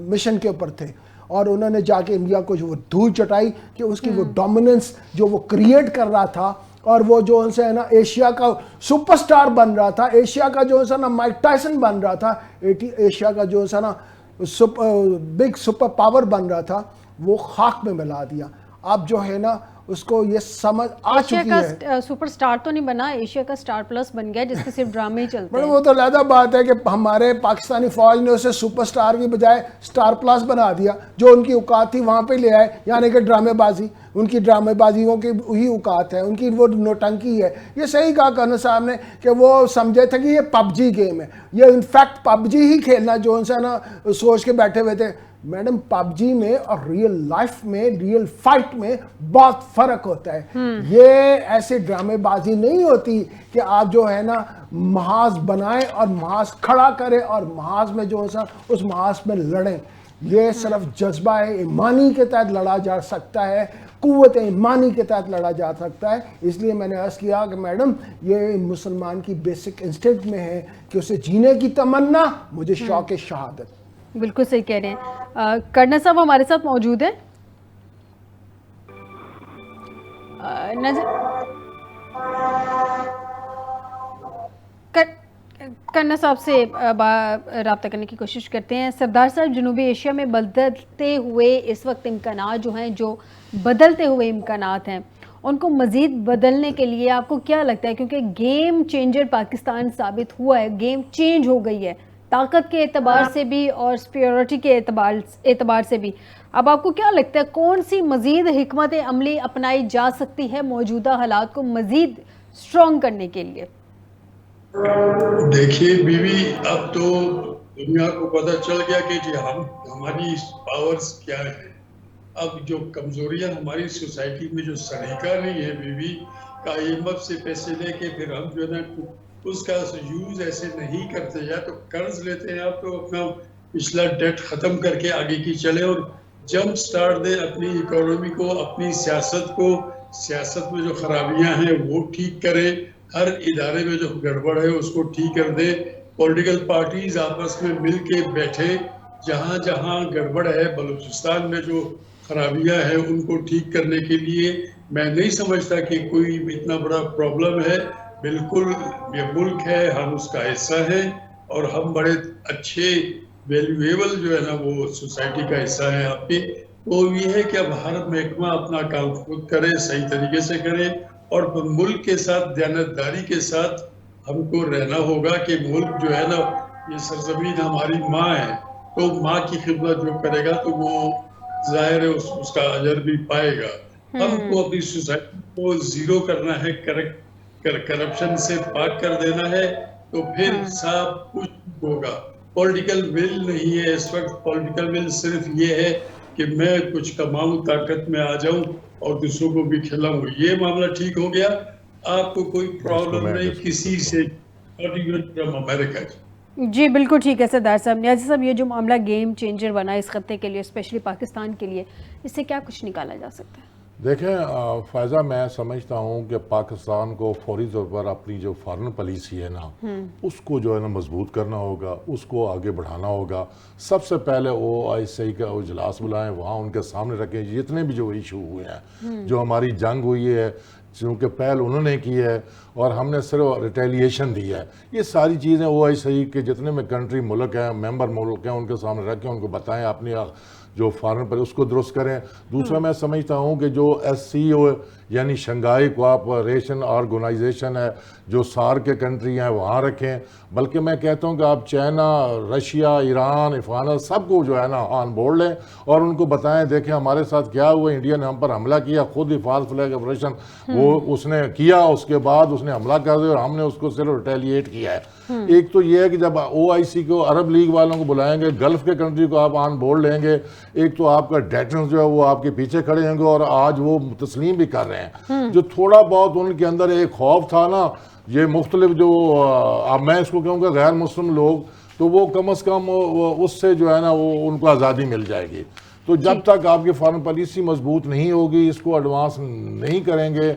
Speaker 4: مشن کے اوپر تھے اور انہوں نے جا کے انڈیا کو جو وہ دھول چٹائی کہ اس کی وہ ڈومیننس جو وہ کریٹ کر رہا تھا اور وہ جو ان سے ہے نا ایشیا کا سپر سٹار بن رہا تھا ایشیا کا جو ہے نا مائک ٹائسن بن رہا تھا ایشیا کا جو ہے نا بگ سپر پاور بن رہا تھا وہ خاک میں ملا دیا. اب جو ہے نا اس کو یہ سمجھ آ چکی ہے
Speaker 1: سپر سٹار تو نہیں بنا ایشیا کا سٹار پلس بن گیا جس کے صرف ڈرامے ہی چلتے ہیں.
Speaker 4: وہ تو علیحدہ بات ہے کہ ہمارے پاکستانی فوج نے اسے سپر سٹار کی بجائے سٹار پلس بنا دیا. جو ان کی اوقات تھی وہاں پہ لے آئے یعنی کہ ڈرامے بازی ان کی ڈرامے بازیوں کی وہی اوقات ہے ان کی وہ نوٹنکی ہے. یہ صحیح کہا کرنل صاحب نے کہ وہ سمجھے تھے کہ یہ PUBG گیم ہے. یہ انفیکٹ PUBG ہی کھیلنا جو ان سے نا سوچ کے بیٹھے ہوئے تھے. میڈم PUBG میں اور ریئل لائف میں ریئل فائٹ میں بہت فرق ہوتا ہے. یہ ایسے ڈرامے بازی نہیں ہوتی کہ آپ جو ہے نا محاذ بنائیں اور محاذ کھڑا کریں اور محاذ میں جو ہے اس محاذ میں لڑیں. یہ صرف جذبہ ایمانی کے تحت لڑا جا سکتا ہے قوت ایمانی کے تحت لڑا جا سکتا ہے. اس لیے میں نے عرض کیا کہ میڈم یہ مسلمان کی بیسک انسٹنکٹ میں ہے کہ اسے جینے کی تمنا مجھے شوق شہادت.
Speaker 1: بالکل صحیح کہہ رہے ہیں. کرنل صاحب ہمارے ساتھ موجود ہیں. کرنل صاحب سے رابطہ کرنے کی کوشش کرتے ہیں. سردار صاحب جنوبی ایشیا میں بدلتے ہوئے اس وقت امکانات جو ہیں جو بدلتے ہوئے امکانات ہیں ان کو مزید بدلنے کے لیے آپ کو کیا لگتا ہے کیونکہ گیم چینجر پاکستان ثابت ہوا ہے گیم چینج ہو گئی ہے طاقت کے اعتبار سے بھی اور سپیورٹی کے اعتبار سے بھی. اب آپ کو کیا لگتا ہے کون سی مزید حکمت عملی اپنائی جا سکتی ہے موجودہ حالات کو مزید اسٹرانگ کرنے کے لیے؟
Speaker 2: دیکھیے بیوی، اب تو دنیا کو پتہ چل گیا کہ جی ہماری پاورز کیا ہے. اب جو کمزوریاں ہماری سوسائٹی میں جو سلیقہ نہیں ہے بیوی کا، IMF سے پیسے لے کے پھر ہم جو ہے نا اس کا یوز ایسے نہیں کرتے، یا تو قرض لیتے ہیں آپ تو اپنا پچھلا ڈیٹ ختم کر کے آگے کی چلے اور جمپ سٹارٹ دیں اپنی اکانومی کو، اپنی سیاست کو. سیاست میں جو خرابیاں ہیں وہ ٹھیک کریں، ہر ادارے میں جو گڑبڑ ہے اس کو ٹھیک کر دیں. پولیٹیکل پارٹیز آپس میں مل کے بیٹھے، جہاں جہاں گڑبڑ ہے بلوچستان میں جو خرابیاں ہیں ان کو ٹھیک کرنے کے لیے میں نہیں سمجھتا کہ کوئی اتنا بڑا پرابلم ہے. بالکل یہ ملک ہے، ہم اس کا حصہ ہیں اور ہم بڑے اچھے ویلیویبل جو ہے نا وہ سوسائٹی کا حصہ ہے آپ کے. وہ یہ ہے کہ اب ہر محکمہ اپنا کام خود کرے، صحیح طریقے سے کرے اور ملک کے ساتھ دیانتداری کے ساتھ ہم کو رہنا ہوگا کہ ملک جو ہے نا یہ سرزمین ہماری ماں ہے، تو ماں کی خدمت جو کرے گا تو وہ ظاہر ہے اس کا اجر بھی پائے گا. ہم کو اپنی سوسائٹی کو زیرو کرنا ہے، کرپشن سے پاک کر دینا ہے، تو پھر سب کچھ ہوگا. پولیٹیکل ول نہیں ہے اس وقت. پولیٹیکل ول صرف یہ ہے کہ میں کچھ کماؤں، طاقت میں آ جاؤں اور دوسروں کو بھی کھلاؤں. یہ معاملہ ٹھیک ہو گیا، آپ کو کوئی پرابلم نہیں کسی سے. امریکہ
Speaker 1: جی بالکل ٹھیک ہے سردار صاحب. نیازی صاحب، یہ جو معاملہ گیم چینجر بنا اس خطے کے لیے، اسپیشلی پاکستان کے لیے، اس سے کیا کچھ نکالا جا سکتا ہے؟
Speaker 5: دیکھیں فائزہ، میں سمجھتا ہوں کہ پاکستان کو فوری طور پر اپنی جو فارن پالیسی ہے نا اس کو جو ہے نا مضبوط کرنا ہوگا، اس کو آگے بڑھانا ہوگا. سب سے پہلے OIC کا اجلاس بلائیں، وہاں ان کے سامنے رکھیں جتنے بھی جو ایشو ہوئے ہیں، جو ہماری جنگ ہوئی ہے چونکہ پہل انہوں نے کی ہے اور ہم نے صرف ریٹیلیشن دی ہے. یہ ساری چیزیں OIC کے جتنے میں کنٹری ملک ہیں، ممبر ملک ہیں، ان کے سامنے رکھیں، ان کو بتائیں اپنی جو فارن پر اس کو درست کریں. دوسرا میں سمجھتا ہوں کہ جو SCO یعنی شنگھائی کوآپریشن آرگنائزیشن ہے، جو SAARC کے کنٹری ہیں وہاں رکھیں. بلکہ میں کہتا ہوں کہ آپ چائنا، رشیا، ایران، افغانستان سب کو جو ہے نا آن بورڈ لیں اور ان کو بتائیں دیکھیں ہمارے ساتھ کیا ہوا. انڈیا نے ہم پر حملہ کیا، خود حفاظ فلیگ آپریشن وہ اس نے کیا، اس کے بعد اس نے حملہ کر دیا اور ہم نے اس کو صرف ریٹیلیٹ کیا ہے. ایک تو یہ ہے کہ جب OIC کو عرب لیگ والوں کو بلائیں گے، گلف کے کنٹری کو آپ آن بورڈ لیں گے، ایک تو آپ کا ڈیٹرنس جو ہے وہ آپ کے پیچھے کھڑے ہوں گے اور آج وہ تسلیم بھی کر رہے ہیں. جو تھوڑا بہت ان کے اندر ایک خوف تھا نا، یہ مختلف جو اب میں اس کو کہوں گا غیر مسلم لوگ، تو وہ کم از کم اس سے جو ہے نا وہ ان کو آزادی مل جائے گی. تو جب تک آپ کی فارن پالیسی مضبوط نہیں ہوگی، اس کو ایڈوانس نہیں کریں گے،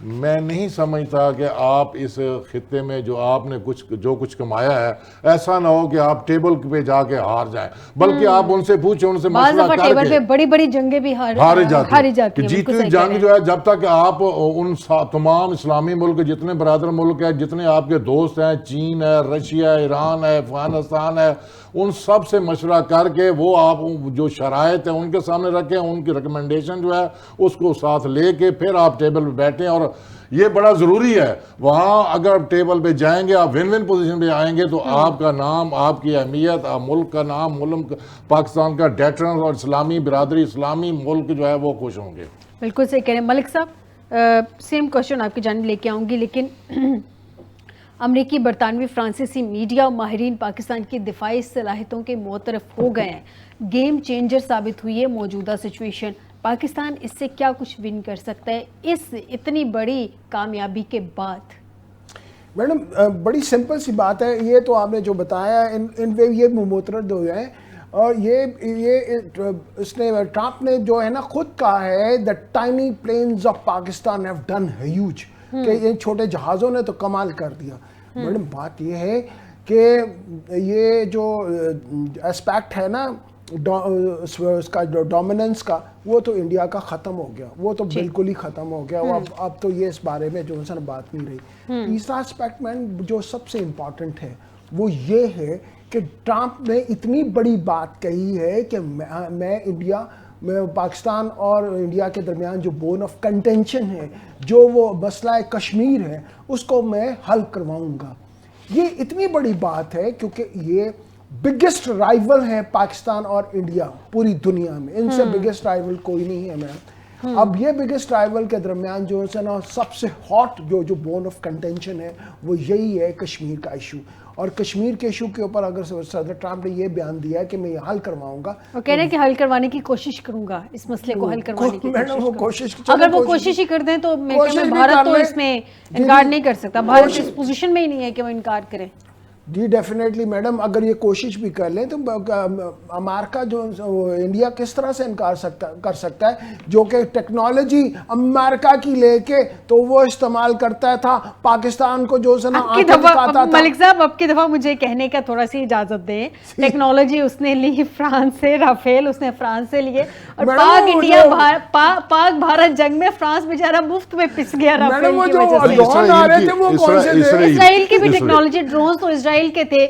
Speaker 5: میں نہیں سمجھتا کہ آپ اس خطے میں جو آپ نے جو کچھ کمایا ہے، ایسا نہ ہو کہ آپ ٹیبل پہ جا کے ہار جائیں. بلکہ آپ ان سے پوچھیں، ان سے مشورہ کر کے
Speaker 1: بڑی بڑی جنگیں بھی ہاری جاتی ہیں.
Speaker 5: جیتی جنگ جو ہے جب تک آپ ان تمام اسلامی ملک، جتنے برادر ملک ہیں، جتنے آپ کے دوست ہیں، چین ہے، رشیا ہے، ایران ہے، افغانستان ہے، ان سب سے مشورہ کر کے وہ آپ جو شرائط ہیں ان کے سامنے رکھیں، ان کی ریکمنڈیشن جو ہے اس کو ساتھ لے کے پھر آپ ٹیبل پہ بیٹھیں. اور یہ بڑا ضروری ہے، وہاں اگر آپ ٹیبل پہ جائیں گے، آپ ون ون پوزیشن پہ آئیں گے تو آپ کا نام، آپ کی اہمیت، ملک کا نام، ملک پاکستان کا ڈیٹرنس اور اسلامی برادری، اسلامی ملک جو ہے وہ خوش ہوں گے.
Speaker 1: بالکل صحیح کہہ رہے ہیں. ملک صاحب، سیم کوشچن آپ کی جانب لے کے آؤں گی، لیکن امریکی، برطانوی، فرانسیسی میڈیا اور ماہرین پاکستان کی دفاعی صلاحیتوں کے معترف ہو گئے ہیں. گیم چینجر ثابت ہوئی ہے موجودہ سچویشن. پاکستان اس سے کیا کچھ ون کر سکتا ہے اس اتنی بڑی کامیابی کے بعد؟
Speaker 4: میڈم بڑی سمپل سی بات ہے. یہ تو آپ نے جو بتایا ان پہ یہ مترد ہو گئے ہیں. اور یہ اس نے ٹرمپ نے جو ہے نا خود کہا ہے the tiny planes of Pakistan have done huge، کہ ان چھوٹے جہازوں نے تو کمال کر دیا. میڈم بات یہ ہے کہ یہ جو اسپیکٹ ہے نا اس کا ڈومیننس کا، وہ تو انڈیا کا ختم ہو گیا، وہ تو بالکل ہی ختم ہو گیا. اب تو یہ اس بارے میں جو ہے بات نہیں رہی. تیسرا اسپیکٹ میں جو سب سے امپورٹنٹ ہے وہ یہ ہے کہ ٹرمپ نے اتنی بڑی بات کہی ہے کہ میں انڈیا میں پاکستان اور انڈیا کے درمیان جو بون آف کنٹینشن ہے، جو وہ مسئلہ کشمیر ہے، اس کو میں حل کرواؤں گا. یہ اتنی بڑی بات ہے کیونکہ یہ بگیسٹ رائیول ہے پاکستان اور انڈیا پوری دنیا میں, ان سے بگیسٹ رائیول کوئی نہیں ہے میم. اب یہ بگیسٹ رائیول کے درمیان جو ہے نا سب سے ہاٹ جو بون آف کنٹینشن ہے وہ یہی ہے کشمیر کا ایشو. اور کشمیر کے ایشو کے اوپر اگر صدر ٹرمپ نے یہ بیان دیا ہے کہ میں یہ حل کرواؤں گا,
Speaker 1: وہ کہہ رہے ہیں کہ حل کروانے کی کوشش کروں گا, اس مسئلے کو حل کروانے کی
Speaker 4: کوشش.
Speaker 1: اگر وہ کوشش ہی کر دیں تو بھارت تو اس میں انکار نہیں کر سکتا, بھارت اس پوزیشن میں ہی نہیں ہے کہ وہ انکار کرے.
Speaker 4: جی ڈیفینیٹلی میڈم, اگر یہ کوشش بھی کر لیں تو امریکہ جو انڈیا کس طرح سے انکار کر سکتا ہے, جو کہ ٹیکنالوجی امریکہ کی لے کے تو وہ استعمال کرتا تھا, پاکستان کو جو ہے نا
Speaker 1: دکھاتا تھا. ملک صاحب اب کی دفعہ مجھے کہنے کا تھوڑا سی اجازت دیں, ٹیکنالوجی اس نے لی فرانس سے, رافیل اس نے فرانس سے لیے, اور پاک انڈیا پاک بھارت جنگ میں فرانس بیچارہ مفت میں پس گیا رافیل کی وجہ سے. اسرائیل کی بھی ٹیکنالوجی, ڈرونز تو اسرائیل کے تھے,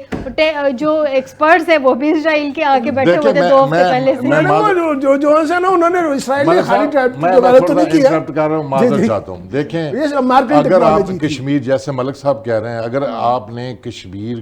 Speaker 1: جو ایکسپرٹس ہیں وہ بھی اسرائیل کے آگے بیٹھے ہوئے تھے 2 ہفتے پہلے سے.
Speaker 4: جو ہے نا انہوں نے اسرائیل میں خالی ڈیولپ تو نہیں کیا.
Speaker 5: انٹرپٹ کر رہا ہوں, معذرت چاہتا ہوں. دیکھیں اگر آپ کشمیر جیسے ملک صاحب کہہ رہے ہیں, اگر آپ نے کشمیر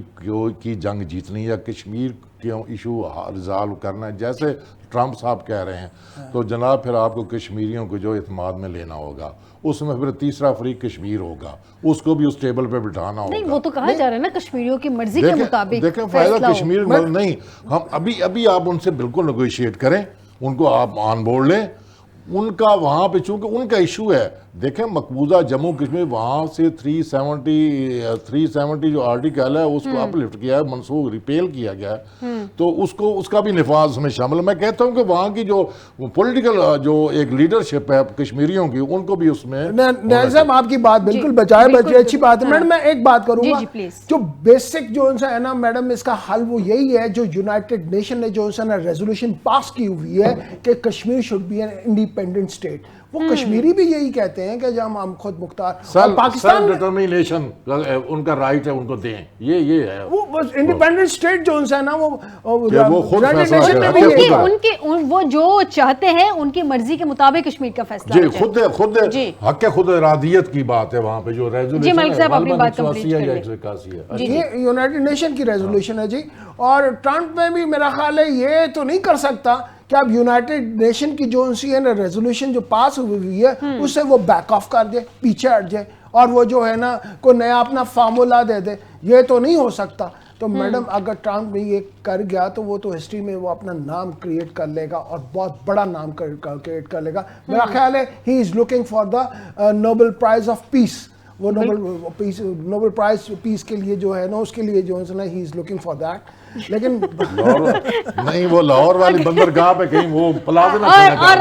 Speaker 5: کی جنگ جیتنی یا کشمیر کے ایشو ریزالو کرنا ہے جیسے ٹرمپ صاحب کہہ رہے ہیں, تو جناب پھر آپ کو کشمیریوں کو جو اعتماد میں لینا ہوگا, اس میں پھر تیسرا فریق کشمیر ہوگا, اس کو بھی اس ٹیبل پہ بٹھانا ہوگا.
Speaker 1: نہیں وہ تو کہا جا رہا ہے نا کشمیریوں کی مرضی کے مطابق
Speaker 5: دیکھیں فائدہ کشمیر نہیں, ہم ابھی آپ ان سے بالکل نیگوشیٹ کریں, ان کو آپ آن بورڈ لیں, ان کا وہاں پہ چونکہ ان کا ایشو ہے. دیکھیں مقبوضہ جموں کشمیر وہاں سے 370 جو آرٹیکل ہے اس کو اپ لفٹ کیا ہے, منسوخ ریپیل کیا گیا ہے, تو اس کا بھی نفاذ میں شامل ہے. میں کہتا ہوں کہ وہاں کی جو پولیٹیکل جو ایک لیڈرشپ ہے کشمیریوں کی, ان کو بھی اس میں.
Speaker 4: صاحب آپ کی بات بالکل بچائے بچے اچھی بات ہے میڈم. میں ایک بات کروں گا, جو بیسک جو ہے نا میڈم اس کا حل وہ یہی ہے جو یونائٹڈ نیشن نے جو ہے نا ریزولوشن پاس کی ہوئی ہے کہ Kashmir should be an independent state. وہ کشمیری بھی یہی کہتے ہیں کہ جب ہم خود مختار,
Speaker 5: پاکستان ڈٹرمینیشن ان کا رائٹ ہے, ان کو دیں, یہ ہے
Speaker 4: وہ انڈیپینڈنٹ اسٹیٹ جو ہے نا
Speaker 1: وہ جو چاہتے ہیں ان کی مرضی کے مطابق کشمیر کا فیصلہ
Speaker 5: جی خود حق خود ارادیت کی بات ہے وہاں پہ جو ریزولوشن ہے,
Speaker 4: یہ یونائٹڈ نیشن کی ریزولوشن ہے جی. اور ٹرمپ میں بھی میرا خیال ہے یہ تو نہیں کر سکتا کہ اب یونائٹڈ نیشن کی جو ہے نا ریزولوشن جو پاس ہوئی ہے اس سے وہ بیک آف کر دے, پیچھے ہٹ جائے, اور وہ جو ہے نا کوئی نیا اپنا فارمولا دے دے. یہ تو نہیں ہو سکتا. تو میڈم اگر ٹرمپ نے یہ کر گیا تو وہ تو ہسٹری میں وہ اپنا نام کریٹ کر لے گا, اور بہت بڑا نام کریٹ کر لے گا. میرا خیال ہے he is looking for the Nobel prize of peace. وہ نوبل پرائز پیس کے لیے جو ہے نا اس کے لیے جو ہے نا ہی از لوکنگ فار دیٹ. لیکن
Speaker 5: نہیں وہ لاہور والی بندرگاہ پہ کہیں وہ پلازا,
Speaker 1: اور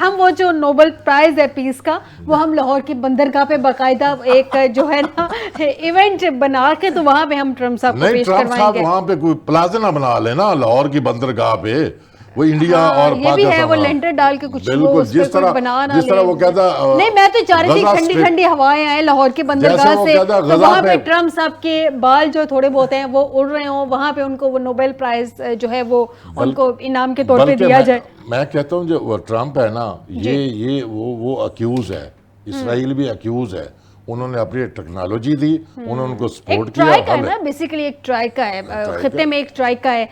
Speaker 1: ہم وہ جو نوبل پرائز ہے پیس کا وہ ہم لاہور کی بندرگاہ پہ باقاعدہ ایک جو ہے نا ایونٹ بنا کے تو وہاں پہ ہم ٹرمپ صاحب کو پیش کروائیں گے.
Speaker 5: وہاں پہ کوئی پلازا نہ بنا لینا لاہور کی بندرگاہ پہ, وہ انڈیا اور
Speaker 1: یہ بھی ہے, وہ لینٹر ڈال کے کچھ وہ اس پہ کچھ بنا نہ لے.
Speaker 5: وہ کہتا
Speaker 1: نہیں میں تو چاہ رہی تھی ٹھنڈی ٹھنڈی ہوائیں آئیں لاہور کی بندرگاہ سے, تو وہاں پہ ٹرمپ صاحب کے بال جو تھوڑے بہت ہیں وہ اڑ رہے ہوں, وہاں پہ ان کو وہ نوبل پرائز جو ہے وہ ان کو انعام کے طور پہ دیا جائے.
Speaker 5: میں کہتا ہوں جو ٹرمپ ہے نا یہ وہ اکیوز ہے, اسرائیل بھی اکیوز ہے. انہوں نے اپنی ٹیکنالوجی دی, انہوں نے ان کو سپورٹ کیا.
Speaker 1: ٹرائی کا ہے نا بیسیکلی, ایک ٹرائی کا ہے, خطے میں ایک ٹرائی کا ہے,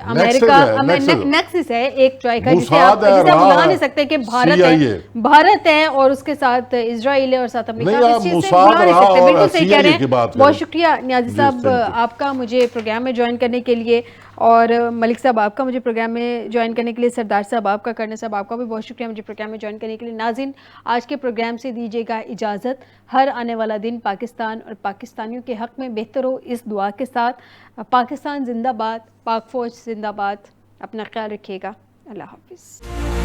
Speaker 1: امریکہ نیکسس ہے ایک ٹرائی کا, جسے آپ بلا نہیں سکتے کہ بھارت ہے اور اس کے ساتھ اسرائیل ہے اور ساتھ امریکہ. اس چیز سے بلا نہیں سکتے, بالکل صحیح کہہ رہے ہیں. بہت شکریہ نیازی صاحب آپ کا مجھے پروگرام میں جوائن کرنے کے لیے, اور ملک صاحب آپ کا مجھے پروگرام میں جوائن کرنے کے لیے, سردار صاحب آپ کا, کرنے صاحب آپ کا بھی بہت شکریہ مجھے پروگرام میں جوائن کرنے کے لیے. ناظرین آج کے پروگرام سے دیجیے گا اجازت. ہر آنے والا دن پاکستان اور پاکستانیوں کے حق میں بہتر ہو, اس دعا کے ساتھ. پاکستان زندہ باد, پاک فوج زندہ باد. اپنا خیال رکھیے گا. اللہ حافظ.